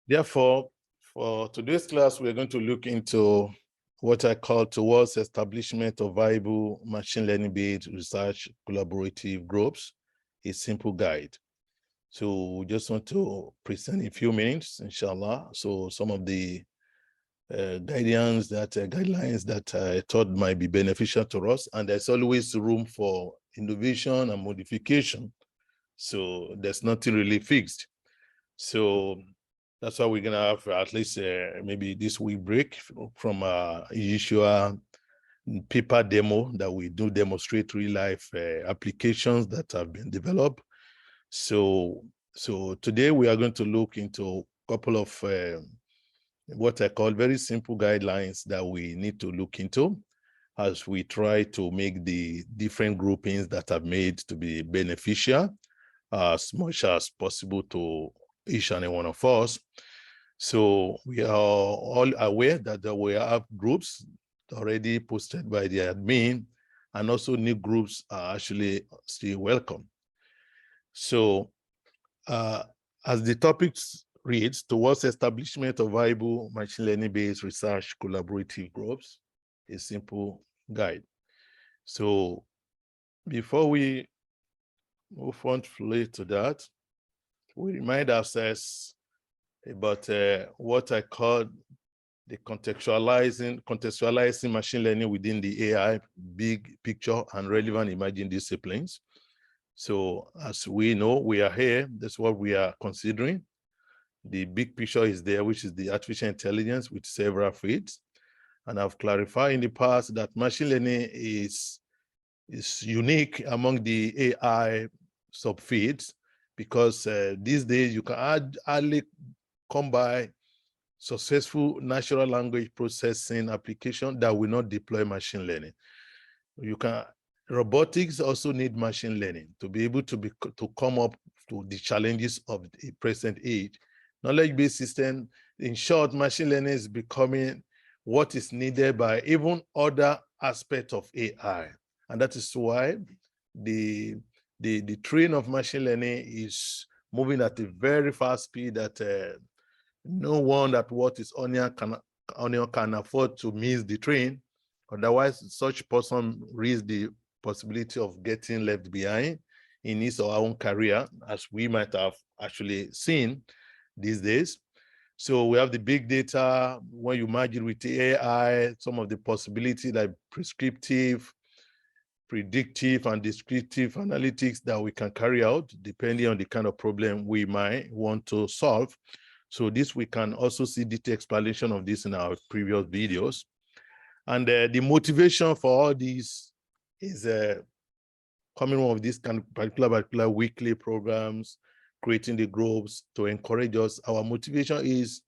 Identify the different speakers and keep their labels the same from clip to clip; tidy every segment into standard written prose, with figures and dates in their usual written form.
Speaker 1: Therefore, for today's class, we're going to look into what I call towards establishment of viable machine learning-based research collaborative groups, a simple guide. So we just want to present in a few minutes, inshallah. So some of the guidelines that I thought might be beneficial to us, and there's always room for innovation and modification. So there's nothing really fixed. So that's why we're gonna have at least maybe this week break from usual paper demo that we do demonstrate real life applications that have been developed. So today we are going to look into a couple of what I call very simple guidelines that we need to look into as we try to make the different groupings that are made to be beneficial as much as possible to each and one of us. So we are all aware that we have groups already posted by the admin, and also new groups are actually still welcome. So as the topic reads, towards establishment of viable machine learning-based research collaborative groups, a simple guide. So before we move on to that, we remind ourselves about what I call the contextualizing machine learning within the AI big picture and relevant emerging disciplines. So as we know, we are here, that's what we are considering. The big picture is there, which is the artificial intelligence with several fields. And I've clarified in the past that machine learning is unique among the AI subfields, because these days you can hardly come by successful natural language processing application that will not deploy machine learning. Robotics also need machine learning to be able to come up to the challenges of the present age. Knowledge-based system, in short, machine learning is becoming what is needed by even other aspects of AI. And that is why the train of machine learning is moving at a very fast speed that no one that what is Onion can afford to miss the train. Otherwise, such person risks the possibility of getting left behind in his or her own career, as we might have actually seen these days. So we have the big data. When you merge it with the AI, some of the possibilities like prescriptive, predictive, and descriptive analytics that we can carry out depending on the kind of problem we might want to solve. So this, we can also see detailed explanation of this in our previous videos. And the motivation for all these is coming one of these kind of particular weekly programs, creating the groups to encourage us. Our motivation is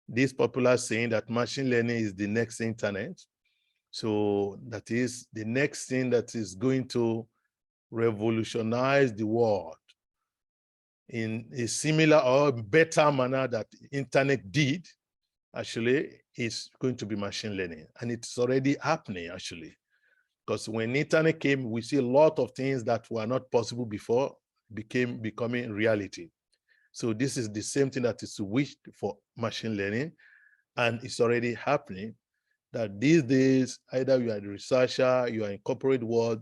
Speaker 1: this popular saying that machine learning is the next internet. So that is the next thing that is going to revolutionize the world in a similar or better manner that internet did. Actually, is going to be machine learning, and it's already happening actually. Because when internet came, we see a lot of things that were not possible before becoming reality. So this is the same thing that is wished for machine learning, and it's already happening. That these days, either you are a researcher, you are in corporate world,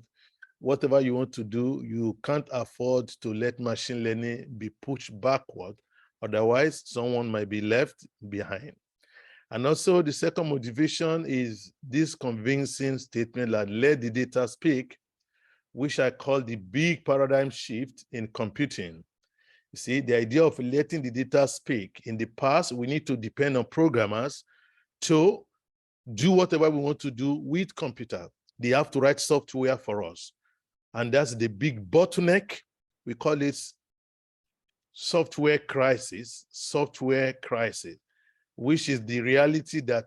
Speaker 1: whatever you want to do, you can't afford to let machine learning be pushed backward. Otherwise, someone might be left behind. And also the second motivation is this convincing statement that let the data speak, which I call the big paradigm shift in computing. You see, the idea of letting the data speak. In the past, we need to depend on programmers to do whatever we want to do with computer. They have to write software for us. And that's the big bottleneck. We call it software crisis, which is the reality that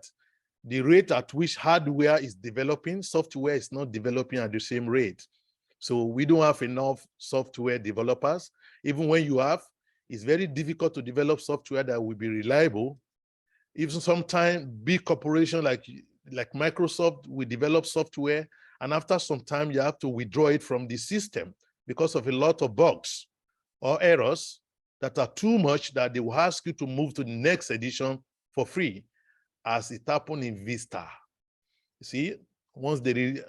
Speaker 1: the rate at which hardware is developing, software is not developing at the same rate. So we don't have enough software developers. Even when you have, it's very difficult to develop software that will be reliable. Even sometimes big corporations like Microsoft will develop software, and after some time you have to withdraw it from the system because of a lot of bugs or errors. that are too much that they will ask you to move to the next edition for free, as it happened in Vista. You see, once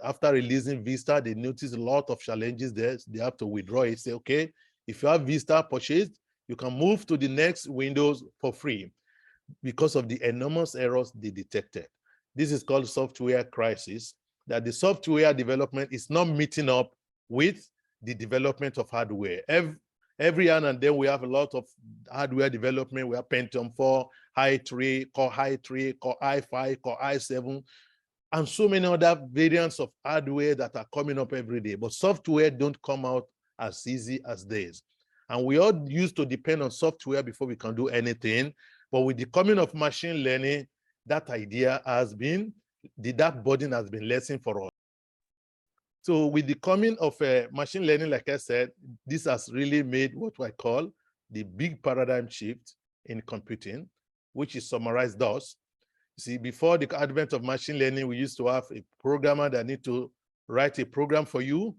Speaker 1: after releasing Vista, they notice a lot of challenges there. They have to withdraw it. Say, okay, if you have Vista purchased, you can move to the next Windows for free because of the enormous errors they detected. This is called software crisis, that the software development is not meeting up with the development of hardware. Every now and then we have a lot of hardware development. We have Pentium 4, i3, Core i3, Core i5, Core i7, and so many other variants of hardware that are coming up every day. But software don't come out as easy as this. And we all used to depend on software before we can do anything. But with the coming of machine learning, that idea has been, that burden has been lessened for us. So with the coming of machine learning, like I said, this has really made what I call the big paradigm shift in computing, which is summarized thus. See, before the advent of machine learning, we used to have a programmer that need to write a program for you.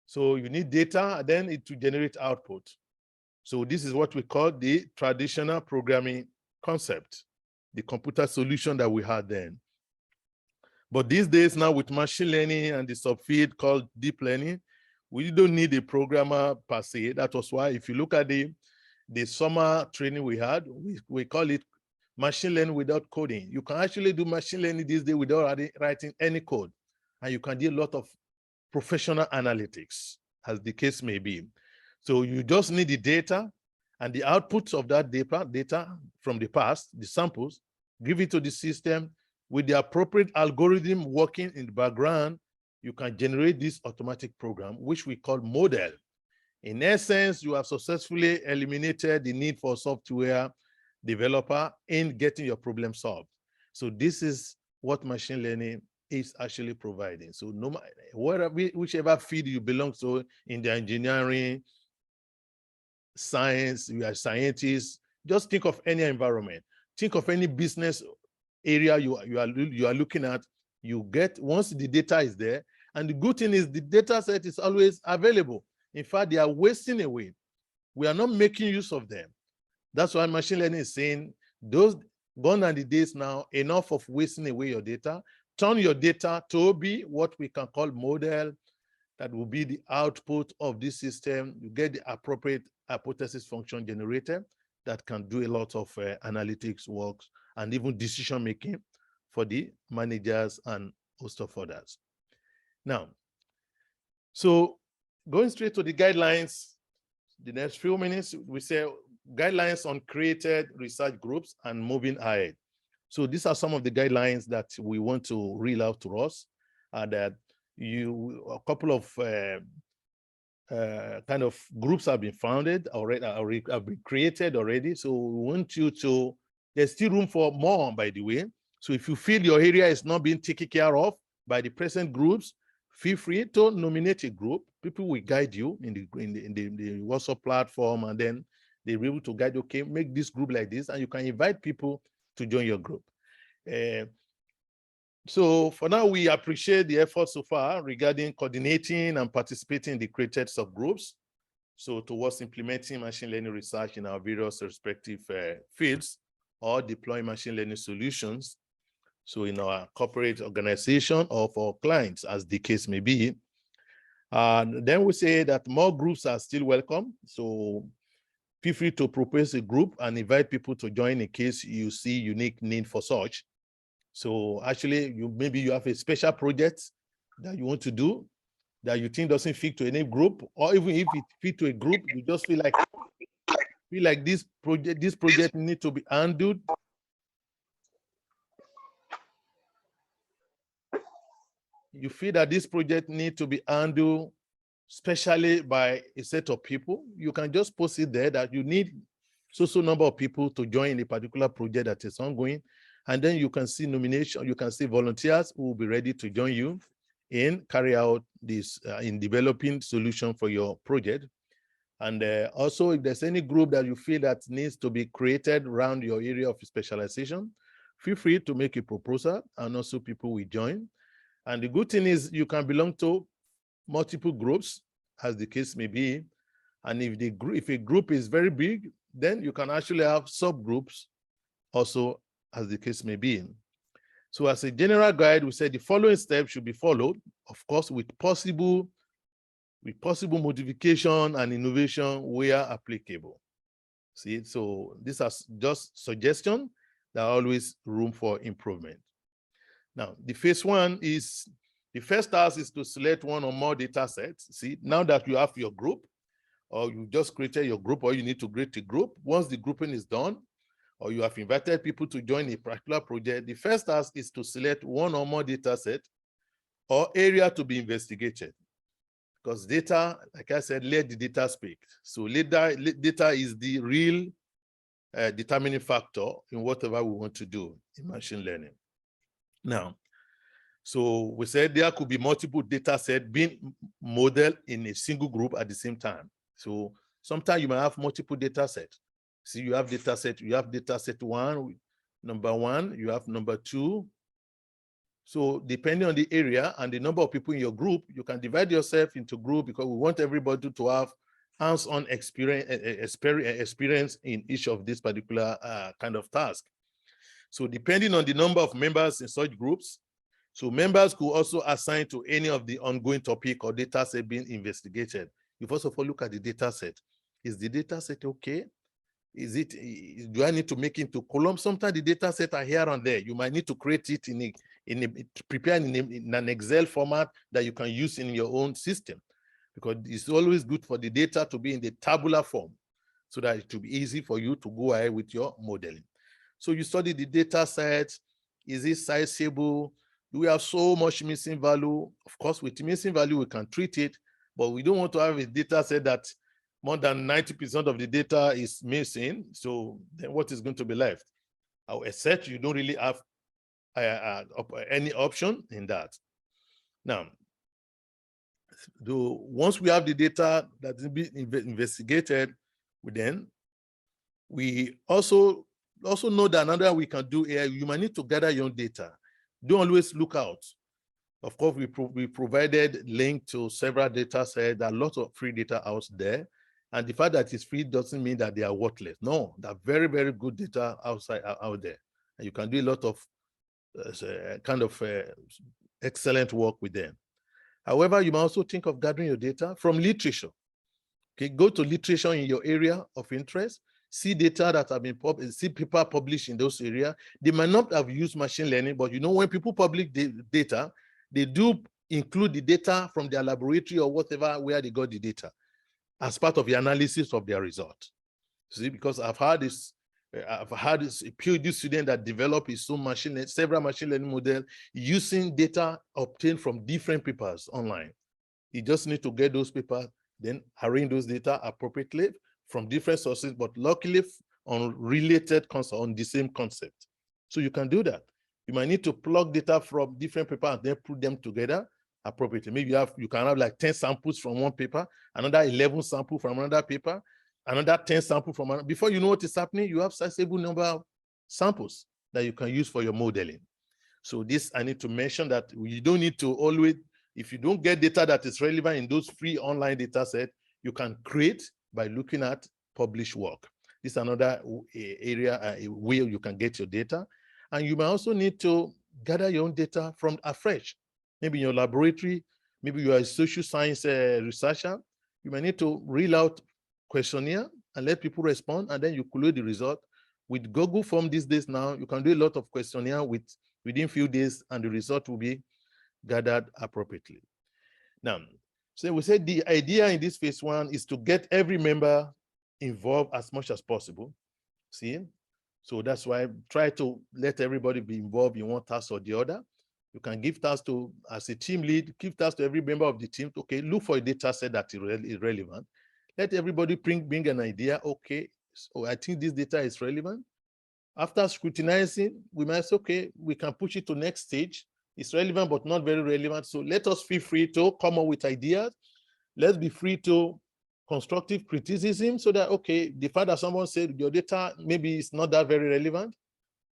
Speaker 1: So you need data, then it to generate output. So this is what we call the traditional programming concept, the computer solution that we had then. But these days now with machine learning and the subfield called deep learning, we don't need a programmer per se. That was why if you look at the summer training we had, we call it machine learning without coding. You can actually do machine learning these days without writing any code. And you can do a lot of professional analytics, as the case may be. So you just need the data and the outputs of that data from the past, the samples, give it to the system. With the appropriate algorithm working in the background, you can generate this automatic program, which we call model. In essence, you have successfully eliminated the need for a software developer in getting your problem solved. So this is what machine learning is actually providing. So no matter whichever field you belong to, in the engineering, science, you are scientists, just think of any environment. Think of any business area you are looking at. You get, once the data is there, and the good thing is the data set is always available. In fact, they are wasting away. We are not making use of them. That's why machine learning is saying, those gone are the days now, enough of wasting away your data. Turn your data to be what we can call model, that will be the output of this system. You get the appropriate hypothesis function generated that can do a lot of analytics works and even decision making for the managers and host of others. Now, so going straight to the guidelines, the next few minutes, we say guidelines on created research groups and moving ahead. So these are some of the guidelines that we want to reel out to us, that a couple of kind of groups have been founded already, have been created already. So we want you to, there's still room for more, by the way. So if you feel your area is not being taken care of by the present groups, feel free to nominate a group. People will guide you in the WhatsApp platform, and then they'll be able to guide you, okay, make this group like this, and you can invite people to join your group. So for now, we appreciate the effort so far regarding coordinating and participating in the created subgroups. So towards implementing machine learning research in our various respective fields, or deploying machine learning solutions. So in our corporate organization or for clients, as the case may be. And then we say that more groups are still welcome. So feel free to propose a group and invite people to join in case you see unique need for such. So actually, maybe you have a special project that you want to do that you think doesn't fit to any group, or even if it fit to a group, you just feel like this project needs to be handled. You feel that this project needs to be handled especially by a set of people. You can just post it there that you need so number of people to join a particular project that is ongoing. And then you can see nomination, you can see volunteers who will be ready to join you in carry out this, in developing solution for your project. And also, if there's any group that you feel that needs to be created around your area of specialization, feel free to make a proposal, and also people will join. And the good thing is you can belong to multiple groups, as the case may be. And if a group is very big, then you can actually have subgroups also, as the case may be. So as a general guide, we said the following steps should be followed, of course, with possible modification and innovation where applicable. See, so these are just suggestions. There are always room for improvement. Now, the phase one is, the first task is to select one or more data sets. See, now that you have your group, or you just created your group, or you need to create a group, once the grouping is done, or you have invited people to join a particular project, the first task is to select one or more data set or area to be investigated. Because data, like I said, let the data speak. So data is the real determining factor in whatever we want to do in machine learning. Now, so we said there could be multiple data sets being modeled in a single group at the same time. So sometimes you might have multiple data sets. See, you have data set one, number one, you have number two. So depending on the area and the number of people in your group, you can divide yourself into groups, because we want everybody to have hands-on experience in each of these particular kind of task. So depending on the number of members in such groups, so members could also assign to any of the ongoing topic or data set being investigated. You first of all look at the data set. Is the data set okay? Do I need to make it into columns? Sometimes the data set are here and there. You might need to create it prepare in an Excel format that you can use in your own system, because it's always good for the data to be in the tabular form so that it will be easy for you to go ahead with your modeling. So you study the data set. Is it sizable? Do we have so much missing value? Of course, with missing value, we can treat it, but we don't want to have a data set that more than 90% of the data is missing. So then what is going to be left? Except you don't really have any option in that. Now, once we have the data that is being investigated, we also know that another we can do here, you might need to gather your own data. Don't always look out. Of course, we provided link to several data sets. There are lots of free data out there. And the fact that it's free doesn't mean that they are worthless. No, there are very, very good data out there. And you can do a lot of excellent work with them. However, you might also think of gathering your data from literature. Okay, go to literature in your area of interest, see data that have been published, see people published in those areas. They might not have used machine learning, but you know, when people publish data, they do include the data from their laboratory or whatever, where they got the data, as part of the analysis of their result. See, because I've had this PhD student that developed his own several machine learning models using data obtained from different papers online. You just need to get those papers, then arrange those data appropriately from different sources, but luckily on related concept, on the same concept. So you can do that. You might need to plug data from different papers and then put them together appropriately. Maybe you can have like 10 samples from one paper, another 11 samples from another paper, another 10 samples from another. Before you know what is happening, you have a sizable number of samples that you can use for your modeling. So this, I need to mention that you don't need to always, if you don't get data that is relevant in those free online data sets, you can create by looking at published work. This is another area, where you can get your data. And you might also need to gather your own data from afresh. Maybe in your laboratory, maybe you are a social science researcher, you might need to reel out questionnaire and let people respond, and then you collate the result. With Google Form these days now, you can do a lot of questionnaire within few days, and the result will be gathered appropriately. Now, so we said the idea in this phase one is to get every member involved as much as possible. See? So that's why I try to let everybody be involved in one task or the other. You can give tasks to, as a team lead, give tasks to every member of the team. Okay, look for a data set that is relevant. Let everybody bring an idea. Okay, so I think this data is relevant. After scrutinizing, we might say, okay, we can push it to next stage. It's relevant, but not very relevant. So let us feel free to come up with ideas. Let's be free to constructive criticism, so that, okay, the fact that someone said your data maybe is not that very relevant,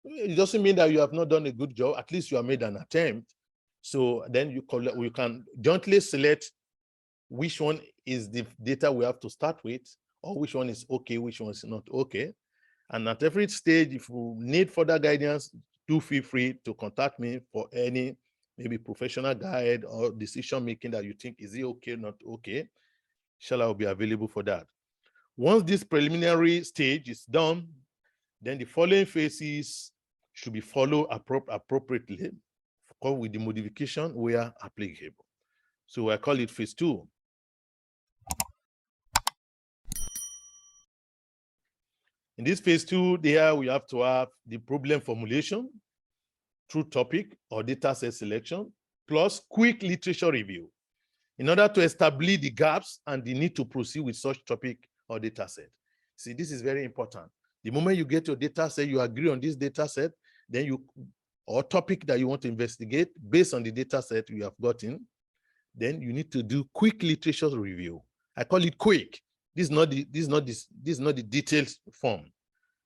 Speaker 1: it doesn't mean that you have not done a good job. At least you have made an attempt. So then we can jointly select which one is the data we have to start with, or which one is okay, which one is not okay. And at every stage, if you need further guidance, do feel free to contact me for any maybe professional guide or decision making that you think, is it okay, not okay? Shall I be available for that? Once this preliminary stage is done, then the following phases should be followed appropriately with the modification where applicable. So I call it phase 2. In this phase 2, there we have to have the problem formulation through topic or data set selection, plus quick literature review in order to establish the gaps and the need to proceed with such topic or data set. See, this is very important. The moment you get your data set, you agree on this data set, then you, or topic that you want to investigate based on the data set you have gotten, then you need to do quick literature review. I call it quick. This is not the detailed form.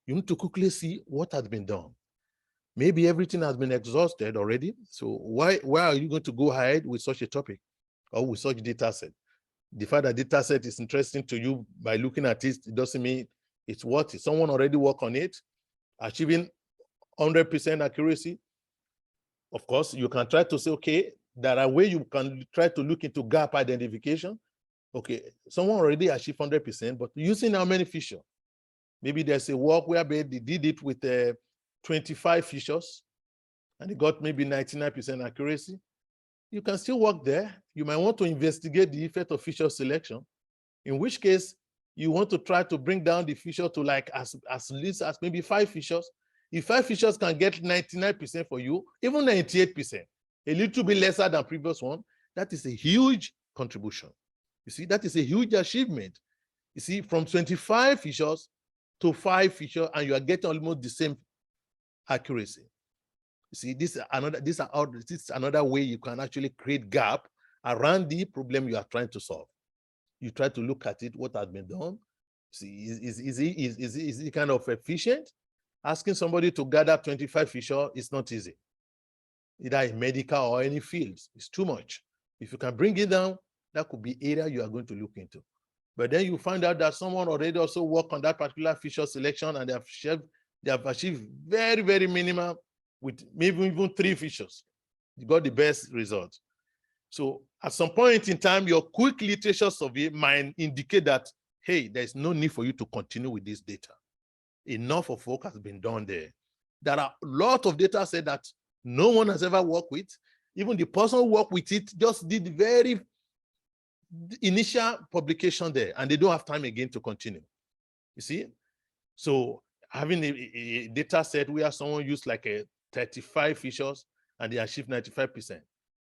Speaker 1: You need to quickly see what has been done. Maybe everything has been exhausted already. So why are you going to go ahead with such a topic or with such data set? The fact that data set is interesting to you by looking at it, it doesn't mean it's what someone already worked on it, achieving 100% accuracy. Of course, you can try to say, okay, there are ways you can try to look into gap identification. Okay, someone already achieved 100%, but using how many features? Maybe there's a work where they did it with 25 features and they got maybe 99% accuracy. You can still work there. You might want to investigate the effect of feature selection, in which case you want to try to bring down the feature to like as least as maybe 5 features. If 5 features can get 99% for you, even 98%, a little bit lesser than previous one, that is a huge contribution. You see, that is a huge achievement. You see, from 25 features to 5 features, and you are getting almost the same accuracy. You see, this is another way you can actually create gap around the problem you are trying to solve. You try to look at it, what has been done. See, is it kind of efficient? Asking somebody to gather 25 features is not easy. Either in medical or any fields, it's too much. If you can bring it down, that could be area you are going to look into. But then you find out that someone already also worked on that particular feature selection and they have achieved very, very minimal with maybe even 3 features. You got the best result. So at some point in time, your quick literature survey might indicate that, hey, there's no need for you to continue with this data. Enough of work has been done there. There are a lot of data set that no one has ever worked with. Even the person who worked with it just did very initial publication there, and they don't have time again to continue. You see? So having a data set where someone used like a 35 features and they achieve 95%.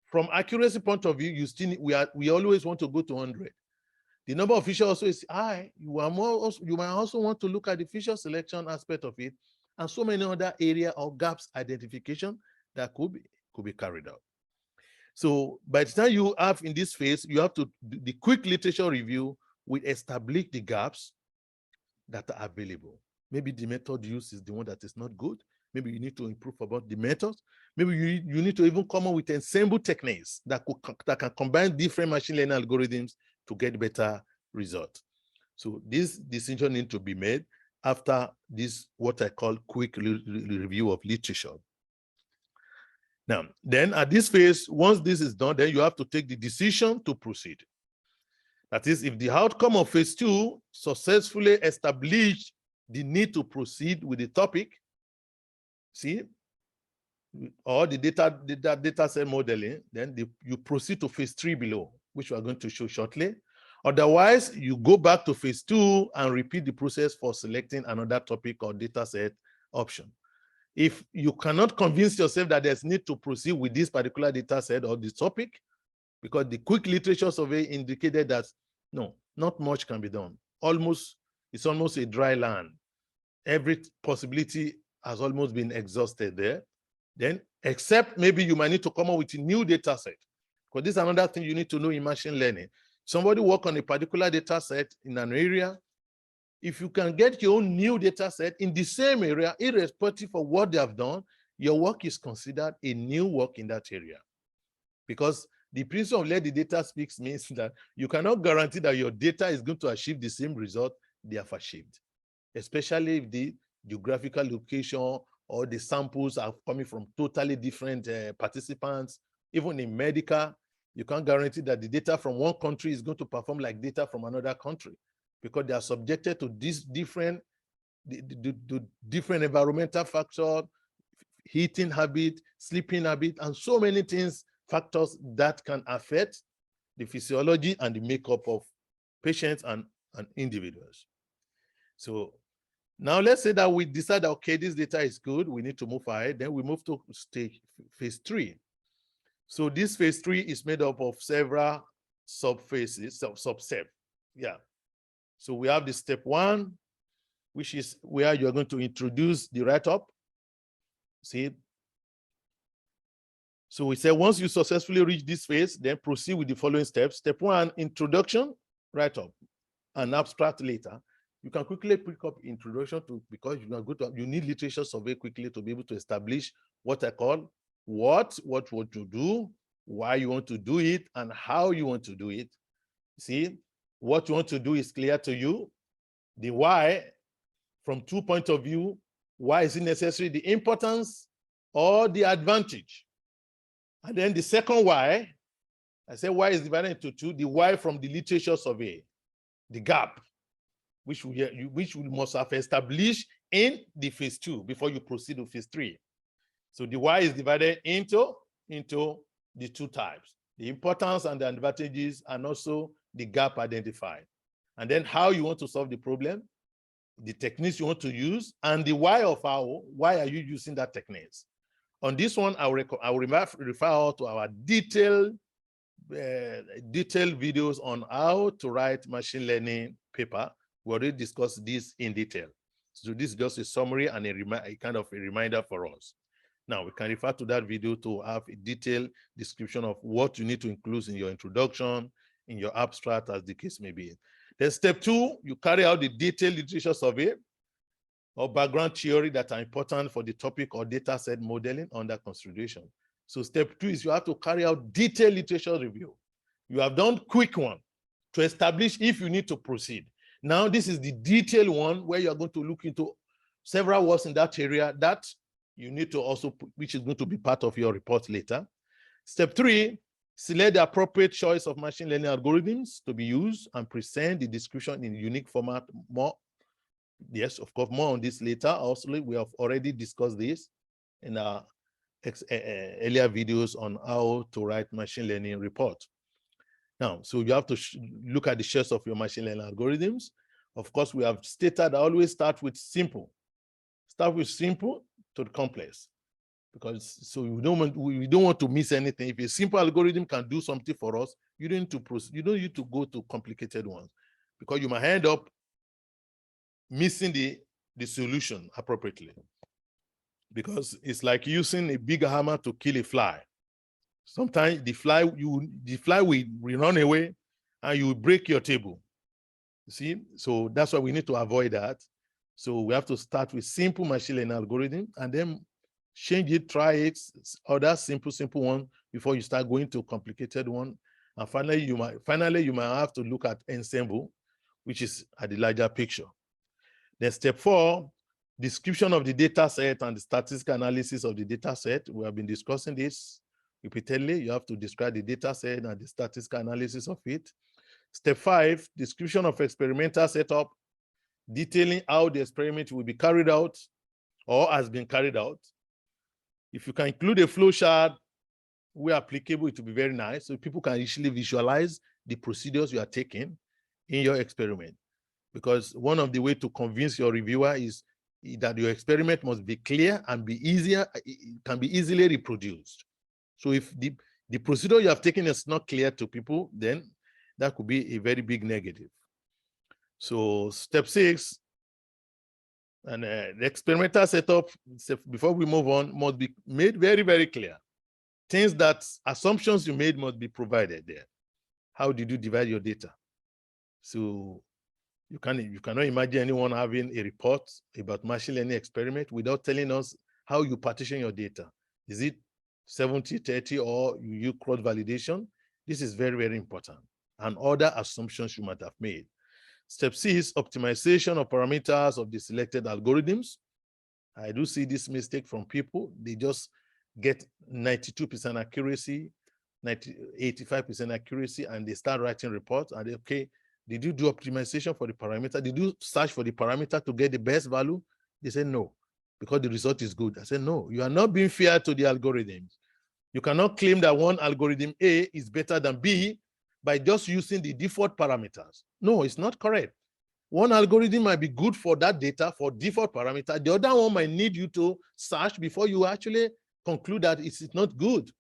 Speaker 1: From accuracy point of view, you still we always want to go to 100. The number of features also is high. You might also want to look at the feature selection aspect of it and so many other area or gaps identification that could be carried out. So by the time you have in this phase, you have to do the quick literature review will establish the gaps that are available. Maybe the method used is the one that is not good. Maybe you need to improve about the methods. Maybe you need to even come up with ensemble techniques that can combine different machine learning algorithms to get better results. So this decision needs to be made after this, what I call quick review of literature. Now, then at this phase, once this is done, then you have to take the decision to proceed. That is, if the outcome of phase 2 successfully established the need to proceed with the topic, see, or the data set modeling, then you proceed to phase 3 below, which we are going to show shortly. Otherwise, you go back to phase 2 and repeat the process for selecting another topic or data set option. If you cannot convince yourself that there's need to proceed with this particular data set or this topic, because the quick literature survey indicated that no, not much can be done. It's almost a dry land. Every possibility has almost been exhausted there. Then, except maybe you might need to come up with a new data set. Because this is another thing you need to know in machine learning. Somebody work on a particular data set in an area. If you can get your own new data set in the same area, irrespective of what they have done, your work is considered a new work in that area. Because The principle of let the data speak means that you cannot guarantee that your data is going to achieve the same result they have achieved, especially if the geographical location or the samples are coming from totally different participants. Even in medical, you can't guarantee that the data from one country is going to perform like data from another country, because they are subjected to these different environmental factors, eating habit, sleeping habit, and so many things, factors that can affect the physiology and the makeup of patients and individuals. So now let's say that we decide that, okay, this data is good, we need to move ahead. Then we move to phase 3. So this phase 3 is made up of several subphases, substeps. Yeah. So we have the step 1, which is where you're going to introduce the write-up. See? So we say once you successfully reach this phase, then proceed with the following steps. Step 1, introduction, write-up, and abstract later. You can quickly pick up introduction to, because you need literature survey quickly to be able to establish what I call what to do, why you want to do it, and how you want to do it. See, what you want to do is clear to you. The why, from 2 points of view, why is it necessary, the importance or the advantage. And then the second why, I say why is divided into 2, the why from the literature survey, the gap, which we must have established in the phase 2 before you proceed to phase 3. So the why is divided into the 2 types, the importance and the advantages, and also the gap identified. And then how you want to solve the problem, the techniques you want to use, and the why of how, why are you using that techniques. On this one, I will refer to our detailed videos on how to write machine learning paper. We already discussed this in detail. So this is just a summary and a kind of a reminder for us. Now we can refer to that video to have a detailed description of what you need to include in your introduction, in your abstract, as the case may be. Then step 2, you carry out the detailed literature survey or background theory that are important for the topic or data set modeling under consideration. So step 2 is you have to carry out detailed literature review. You have done quick one to establish if you need to proceed. Now this is the detailed one where you are going to look into several works in that area that you need to also, which is going to be part of your report later. Step 3, select the appropriate choice of machine learning algorithms to be used and present the description in a unique format. Yes, of course, more on this later. Also, we have already discussed this in our earlier videos on how to write machine learning report. Now, so you have to look at the choice of your machine learning algorithms. Of course, we have stated, I always start with simple. Start with simple to the complex, because so we don't want to miss anything. If a simple algorithm can do something for us, you don't need to proceed. You don't need to go to complicated ones, because you might end up missing the solution appropriately. Because it's like using a big hammer to kill a fly. Sometimes the fly will run away and you will break your table. You see, so that's why we need to avoid that. So we have to start with simple machine learning algorithm and then change it, try it, other simple one before you start going to complicated one. And finally, you might have to look at ensemble, which is at the larger picture. Then step 4, description of the data set and the statistical analysis of the data set. We have been discussing this repeatedly. You have to describe the data set and the statistical analysis of it. Step 5, description of experimental setup, detailing how the experiment will be carried out or has been carried out. If you can include a flow chart where applicable, it will be very nice, so people can easily visualize the procedures you are taking in your experiment. Because one of the ways to convince your reviewer is that your experiment must be clear and be easier, it can be easily reproduced. So if the procedure you have taken is not clear to people, then that could be a very big negative. So step 6, and the experimental setup, before we move on, must be made very, very clear. Things that assumptions you made must be provided there. How did you divide your data? So you cannot imagine anyone having a report about machine learning experiment without telling us how you partition your data. Is it 70-30 or you use cross validation? This is very, very important. And other assumptions you might have made. Step C is optimization of parameters of the selected algorithms. I do see this mistake from people. They just get 92% accuracy, 85% accuracy, and they start writing reports. And they, okay, did you do optimization for the parameter? Did you search for the parameter to get the best value? They say no, because the result is good. I said, no, you are not being fair to the algorithms. You cannot claim that one algorithm A is better than B by just using the default parameters. No, it's not correct. One algorithm might be good for that data for default parameter. The other one might need you to search before you actually conclude that it's not good.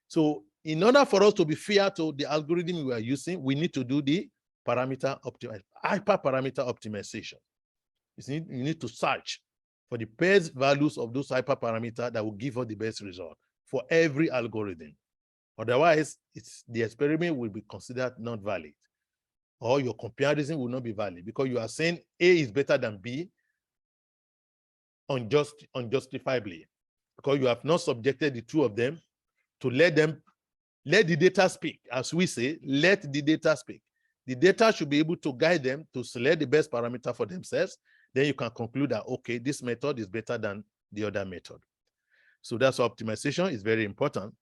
Speaker 1: So in order for us to be fair to the algorithm we are using, we need to do the parameter optimization, hyperparameter optimization. You need to search for the best values of those hyperparameters that will give us the best result for every algorithm. Otherwise, the experiment will be considered not valid, or your comparison will not be valid because you are saying A is better than B unjustifiably, because you have not subjected the two of them to let the data speak. As we say, let the data speak. The data should be able to guide them to select the best parameter for themselves. Then you can conclude that, okay, this method is better than the other method. So that's optimization is very important.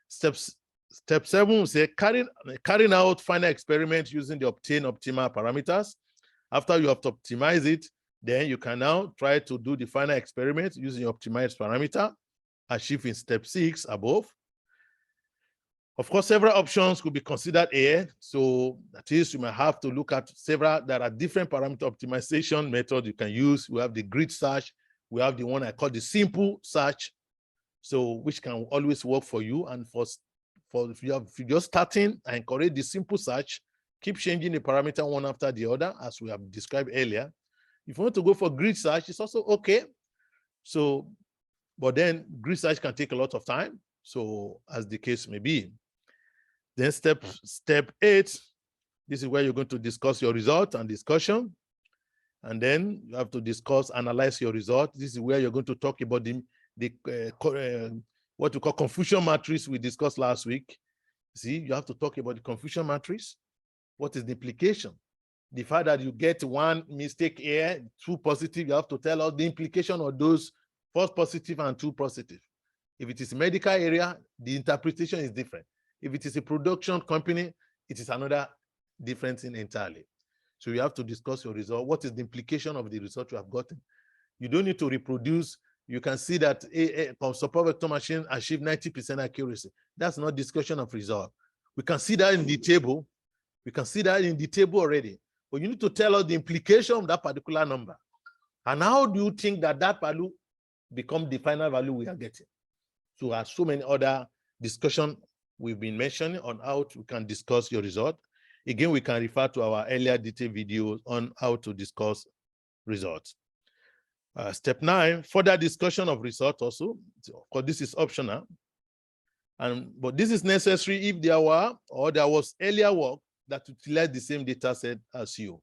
Speaker 1: Step 7 will say carrying out final experiments using the obtained optimal parameters. After you have to optimize it, then you can now try to do the final experiment using the optimized parameter, achieved in step 6 above. Of course, several options could be considered here. So that is, you might have to look at several. There are different parameter optimization methods you can use. We have the grid search. We have the one I call the simple search, so which can always work for you. And for if you're just starting, I encourage the simple search. Keep changing the parameter one after the other, as we have described earlier. If you want to go for grid search, it's also okay. So, but then grid search can take a lot of time. So as the case may be. Then step 8, this is where you're going to discuss your result and discussion. And then you have to analyze your result. This is where you're going to talk about what we call confusion matrix we discussed last week. See, you have to talk about the confusion matrix. What is the implication? The fact that you get one mistake here, 2 positive, you have to tell us the implication of those false positive and 2 positive. If it is a medical area, the interpretation is different. If it is a production company, it is another different thing entirely. So you have to discuss your result. What is the implication of the result you have gotten? You don't need to reproduce. You can see that a support vector machine achieved 90% accuracy. That's not discussion of result. We can see that in the table. We can see that in the table already. But you need to tell us the implication of that particular number. And how do you think that value becomes the final value we are getting? So there are so many other discussions we've been mentioning on how we can discuss your result. Again, we can refer to our earlier detailed videos on how to discuss results. Step 9, further discussion of result also, because this is optional. But this is necessary if there was earlier work that utilized the same data set as you.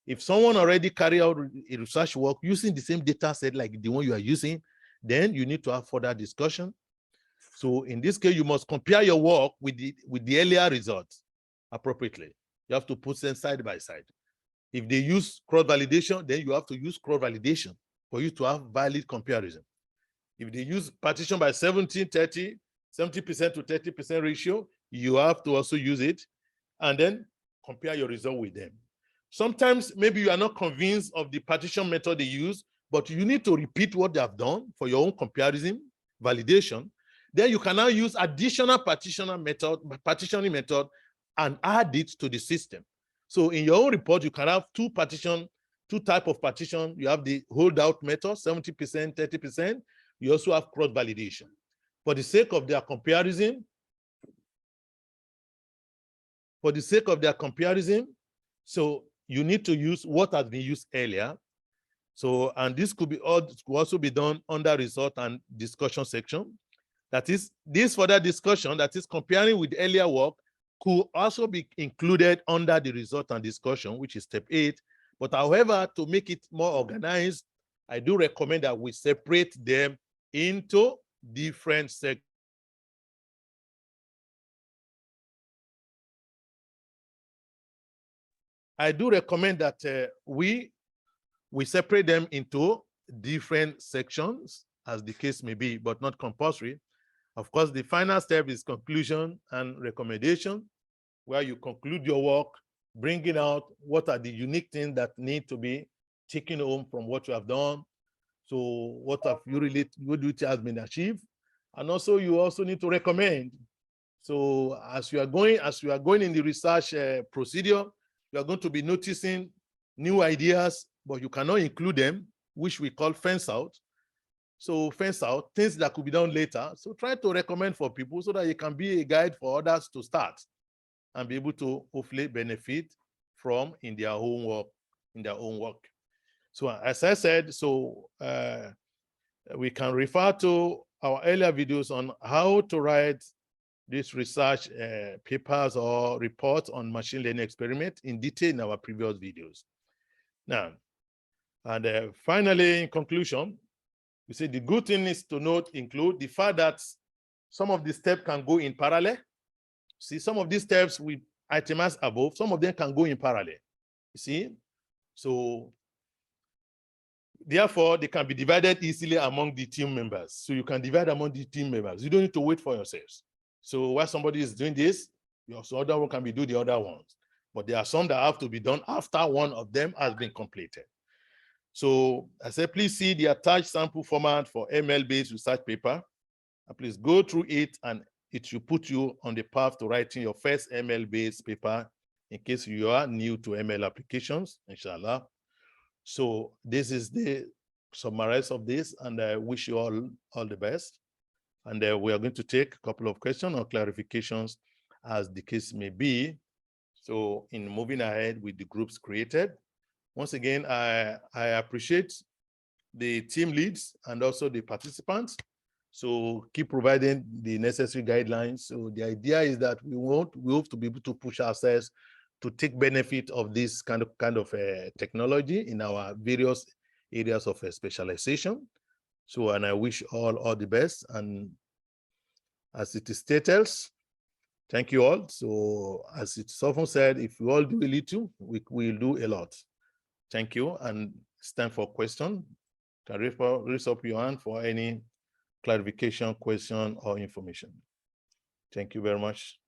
Speaker 1: If someone already carried out a research work using the same data set like the one you are using, then you need to have further discussion. So in this case, you must compare your work with the earlier results appropriately. You have to put them side by side. If they use cross-validation, then you have to use cross-validation for you to have valid comparison. If they use partition by 70-30, 70% to 30% ratio, you have to also use it and then compare your result with them. Sometimes maybe you are not convinced of the partition method they use, but you need to repeat what they have done for your own comparison, validation. Then you can now use additional partitioning method and add it to the system. So in your own report, you can have two type of partition. You have the holdout method, 70%, 30%. You also have cross-validation. For the sake of their comparison, so you need to use what has been used earlier. So, and this could also be done under result and discussion section. That is, this further discussion, that is comparing with earlier work, could also be included under the result and discussion, which is step 8. But however, to make it more organized, I do recommend that we separate them into different sections. I do recommend that we separate them into different sections as the case may be, but not compulsory. Of course, the final step is conclusion and recommendation, where you conclude your work, bringing out what are the unique things that need to be taken home from what you have done. So what have you really, what has been achieved? And also you also need to recommend. So as you are going in the research procedure, you are going to be noticing new ideas, but you cannot include them, which we call fence out. So fence out things that could be done later. So try to recommend for people so that it can be a guide for others to start and be able to hopefully benefit from in their own work. So as I said, so we can refer to our earlier videos on how to write these research papers or reports on machine learning experiment in detail in our previous videos. Now, and finally, in conclusion, we say the good thing is to include the fact that some of the steps can go in parallel. See, some of these steps we itemized above, some of them can go in parallel. You see, so therefore they can be divided easily among the team members. So you can divide among the team members. You don't need to wait for yourselves. So while somebody is doing this, your other one can be do the other ones. But there are some that have to be done after one of them has been completed. So I said, please see the attached sample format for ML-based research paper. And please go through it, and it should put you on the path to writing your first ML-based paper in case you are new to ML applications, inshallah. So this is the summarize of this, and I wish you all the best. And we are going to take a couple of questions or clarifications as the case may be. So in moving ahead with the groups created, once again, I appreciate the team leads and also the participants. So keep providing the necessary guidelines. So the idea is that we hope to be able to push ourselves to take benefit of this kind of technology in our various areas of specialization. So, and I wish all the best. And as it is stated, thank you all. So as it's often said, if we all do a little, we will do a lot. Thank you. And it's time for question. Can raise up your hand for any clarification, question, or information. Thank you very much.